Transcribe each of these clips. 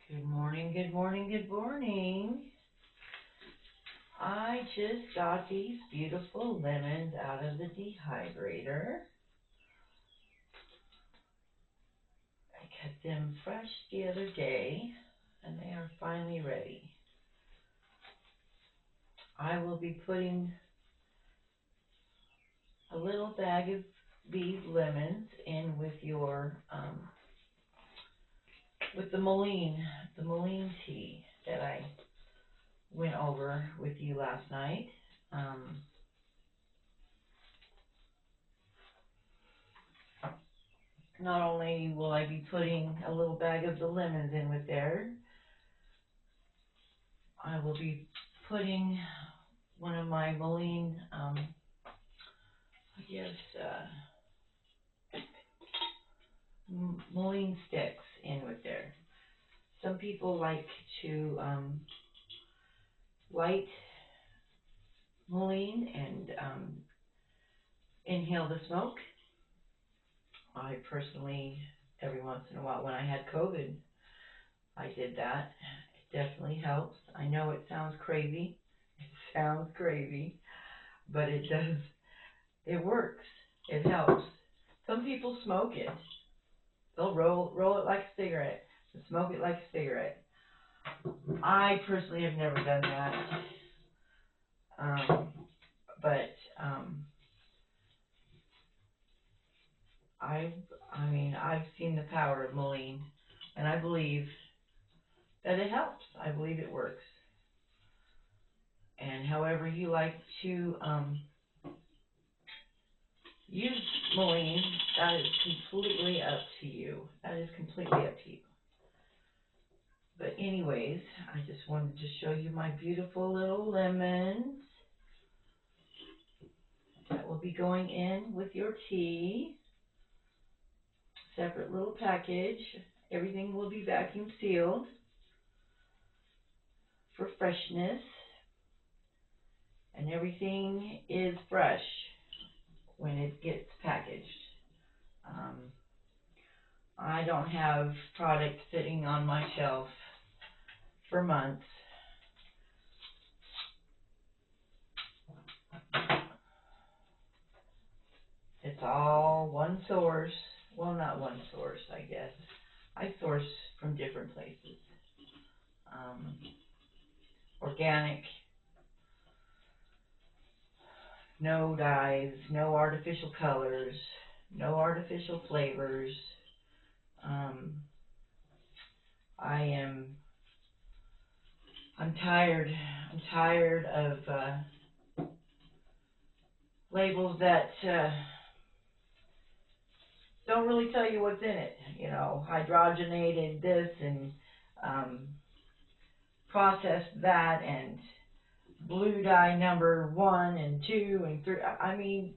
Good morning, good morning, good morning. I just got these beautiful lemons out of the dehydrator. I cut them fresh the other day and they are finally ready. I will be putting a little bag of these lemons in with with the MULLEIN tea that I went over with you last night. Um, Not only will I be putting a little bag of the lemons in with there, I will be putting one of my MULLEIN, I guess, MULLEIN sticks in with there. Some people like to light MULLEIN and inhale the smoke. I personally, every once in a while, when I had COVID, I did that. It definitely helps. I know it sounds crazy. It sounds crazy, but it does. It works. It helps. Some people smoke it. They'll roll it like a cigarette and smoke it like a cigarette. I personally have never done that. Um, but I I mean I've seen the power of MULLEIN, and I believe that it helps. I believe it works. And however you like to use MULLEIN, that is completely up to you. That is completely up to you. But anyways, I just wanted to show you my beautiful little lemons that will be going in with your tea. Separate little package. Everything will be vacuum sealed for freshness. And everything is fresh when it gets packaged. Um, I don't have product sitting on my shelf for months. It's all one source. Well, not one source, I guess. I source from different places. Um, Organic, no dyes, no artificial colors, no artificial flavors. Um, I am. I'm tired. I'm tired of labels that don't really tell you what's in it. You know, hydrogenated this and um, processed that, and blue dye number 1 and 2 and 3. I mean,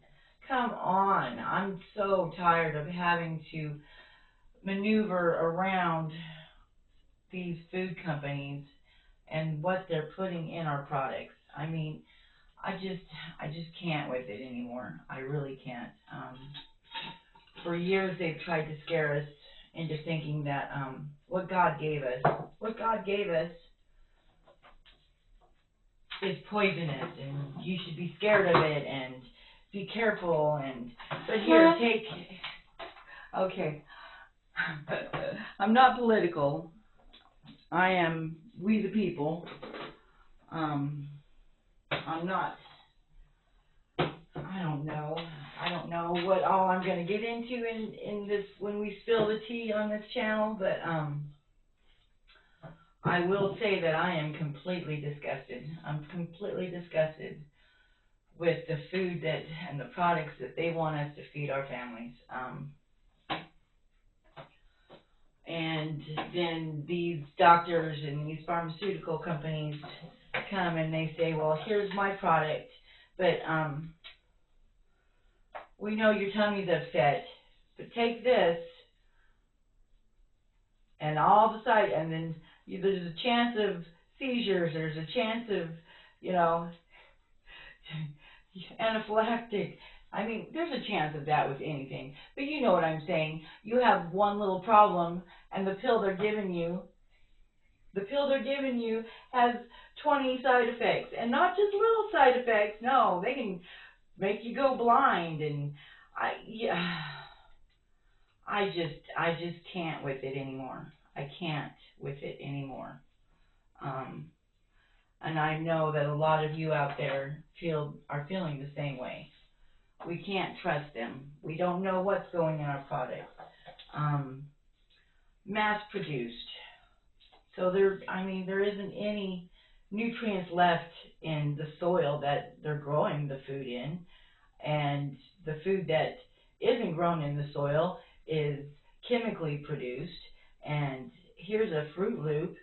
come on. I'm so tired of having to maneuver around these food companies and what they're putting in our products. I mean, I just can't with it anymore. I really can't. For years they've tried to scare us into thinking that what God gave us is poisonous and you should be scared of it and be careful and but here take okay. I'm not political. I am we the people. Um I'm not I don't know. I don't know what all I'm going to get into in this when we spill the tea on this channel, but I will say that I am completely disgusted. I'm completely disgusted with the food that and the products that they want us to feed our families. And then these doctors and these pharmaceutical companies come and they say, "Well, here's my product, but we know your tummy's upset, but take this and all the side, and then there's a chance of seizures. There's a chance of, you know, anaphylactic. I mean, there's a chance of that with anything. But you know what I'm saying. You have one little problem, and the pill they're giving you The pill they're giving you has 20 side effects, and not just little side effects. No, they can make you go blind, and yeah, I just can't with it anymore. I can't with it anymore. Um, and I know that a lot of you out there are feeling the same way. We can't trust them. We don't know what's going in our product. Um, Mass produced. So there isn't any nutrients left in the soil that they're growing the food in, and the food that isn't grown in the soil is chemically produced. And here's a Fruit Loop,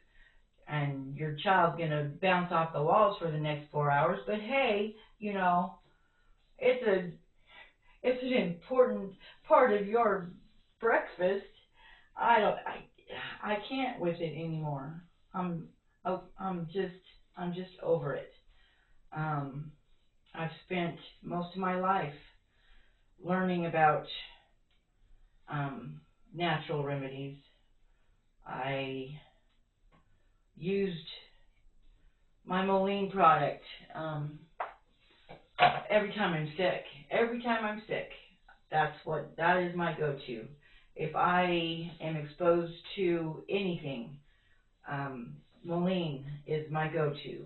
and your child's gonna bounce off the walls for the next 4 hours. But hey, it's an important part of your breakfast. I don't I can't with it anymore. I'm I'm just over it. Um, I've spent most of my life learning about um, natural remedies. I used my MULLEIN product every time I'm sick. Every time I'm sick, that is my go-to. If I am exposed to anything, um, MULLEIN is my go-to.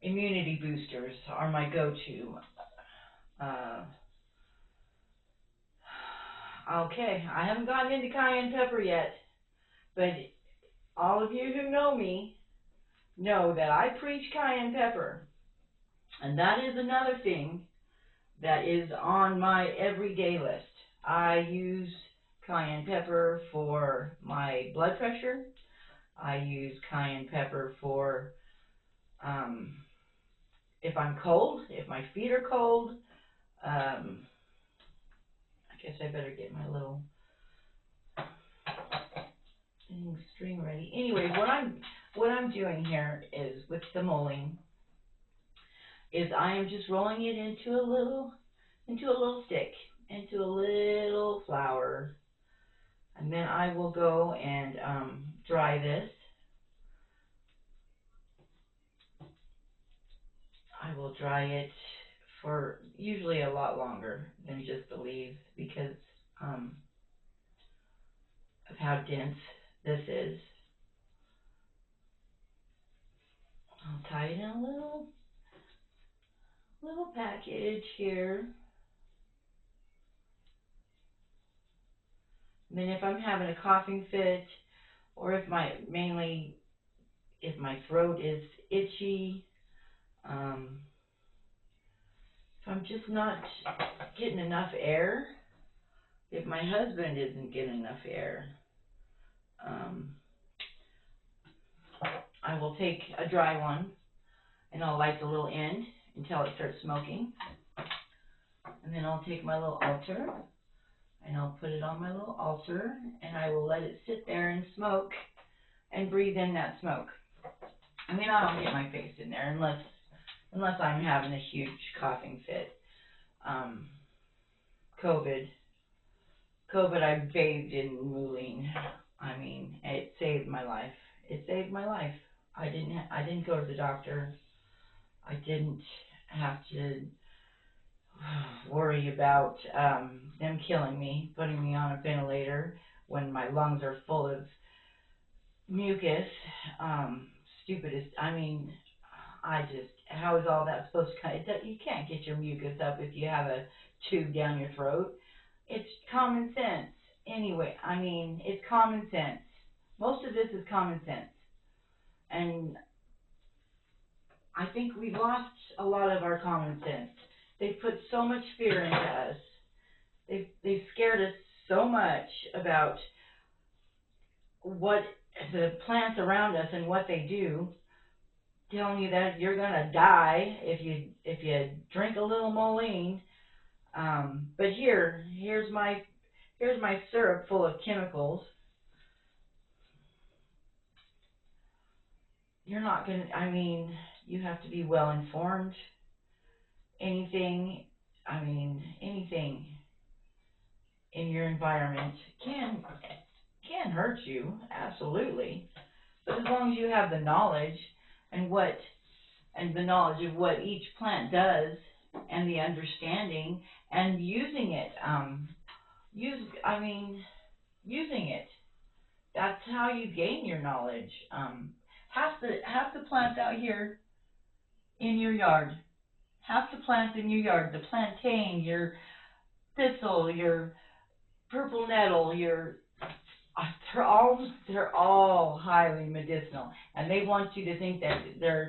Immunity boosters are my go-to. Uh, okay, I haven't gotten into cayenne pepper yet, but all of you who know me know that I preach cayenne pepper, and that is another thing that is on my everyday list. I use cayenne pepper for my blood pressure. I use cayenne pepper for um, if I'm cold, if my feet are cold. I guess I better get my little string ready. Anyway, what I'm doing here is with the mulling is I am just rolling it into a little stick, into a little flour, and then I will go and dry this. I will dry it for usually a lot longer than just the leaves because um, of how dense this is. I'll tie it in a little package here. And then if I'm having a coughing fit, or if my throat is itchy, um, if I'm just not getting enough air, if my husband isn't getting enough air, um, I will take a dry one and I'll light the little end until it starts smoking. And then I'll take my little altar and I'll put it on my little altar and I will let it sit there and smoke and breathe in that smoke. I mean, I don't get my face in there unless I'm having a huge coughing fit. Um, COVID, I bathed in MULLEIN. I mean, it saved my life. It saved my life. I didn't go to the doctor. I didn't have to worry about them killing me, putting me on a ventilator when my lungs are full of mucus. Stupidest. I mean, how is all that supposed to come? You can't get your mucus up if you have a tube down your throat. It's common sense. Anyway, I mean, it's common sense. Most of this is common sense. And I think we've lost a lot of our common sense. They've put so much fear into us. They've scared us so much about what the plants around us and what they do, telling you that you're gonna die if you drink a little MULLEIN. But here's my syrup full of chemicals. You're not gonna. I mean, you have to be well informed. Anything, I mean, anything in your environment can hurt you, absolutely. But as long as you have the knowledge and the knowledge of what each plant does and the understanding and using it, using it. That's how you gain your knowledge. Half the plants out here in your yard, half the plants in your yard, the plantain, your thistle, your purple nettle, your they're all highly medicinal, and they want you to think that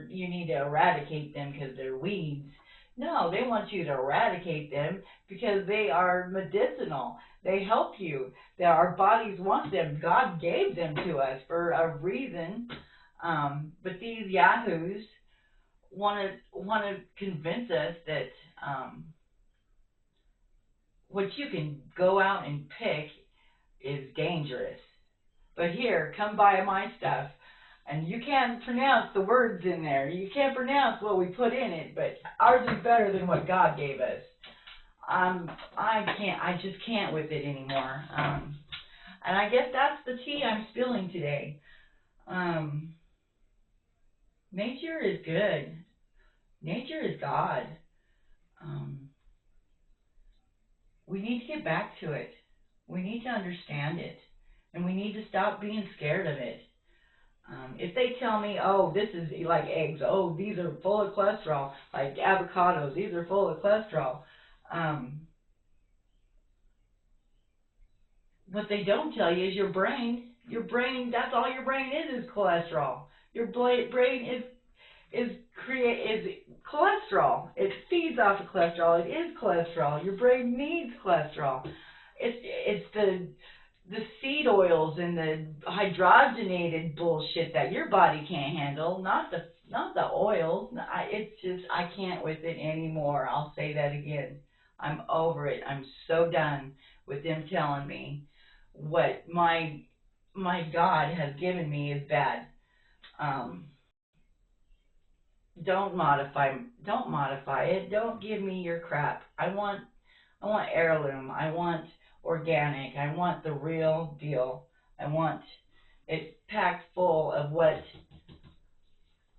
you need to eradicate them because they're weeds. No, they want you to eradicate them because they are medicinal. They help you. Our bodies want them. God gave them to us for a reason. But these yahoos want to convince us that what you can go out and pick is dangerous. But here, come buy my stuff. And you can't pronounce the words in there. You can't pronounce what we put in it, but ours is better than what God gave us. I just can't with it anymore. And I guess that's the tea I'm spilling today. Nature is good. Nature is God. We need to get back to it. We need to understand it. And we need to stop being scared of it. If they tell me, oh, this is like eggs, oh, these are full of cholesterol, like avocados, these are full of cholesterol. What they don't tell you is your brain, that's all your brain is cholesterol. Your brain is cholesterol. It feeds off of cholesterol. It is cholesterol. Your brain needs cholesterol. It's the seed oils and the hydrogenated bullshit that your body can't handle, not the oils. I can't with it anymore. I'll say that again. I'm over it. I'm so done with them telling me what my God has given me is bad. Don't modify it. Don't give me your crap. I want heirloom. I want organic. I want the real deal. I want it packed full of what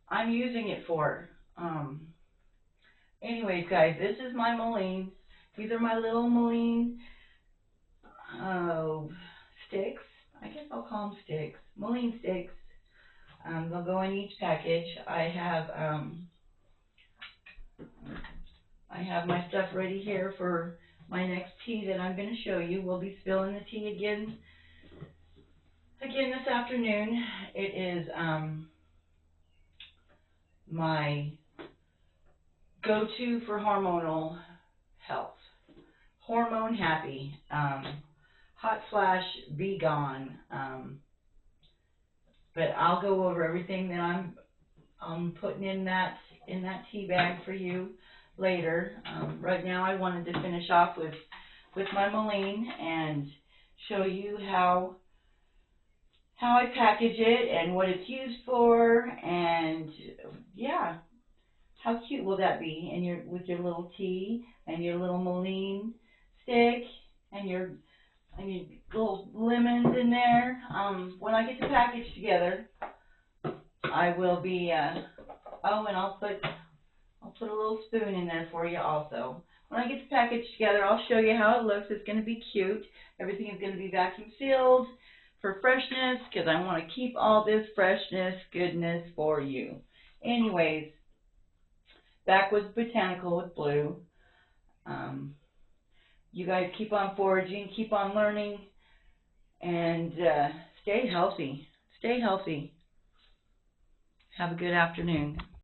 I'm using it for. Anyways, guys, this is my mullein. These are my little mullein sticks. I guess I'll call them sticks. Mullein sticks. They'll go in each package. I have my stuff ready here for my next tea that I'm going to show you. We'll be spilling the tea again this afternoon. It is my go-to for hormonal health. Hormone happy. Hot flash, be gone. But I'll go over everything that I'm putting in that tea bag for you later. Right now I wanted to finish off with my mullein and show you how I package it and what it's used for, and yeah, how cute will that be? And with your little tea and your little mullein stick and your little lemons in there. When I get the package together, I will be. Oh, and I'll put a little spoon in there for you also. When I get the package together, I'll show you how it looks. It's going to be cute. Everything is going to be vacuum sealed for freshness because I want to keep all this freshness, goodness for you. Anyways, back with Botanical with Blue. You guys keep on foraging, keep on learning, and stay healthy. Stay healthy. Have a good afternoon.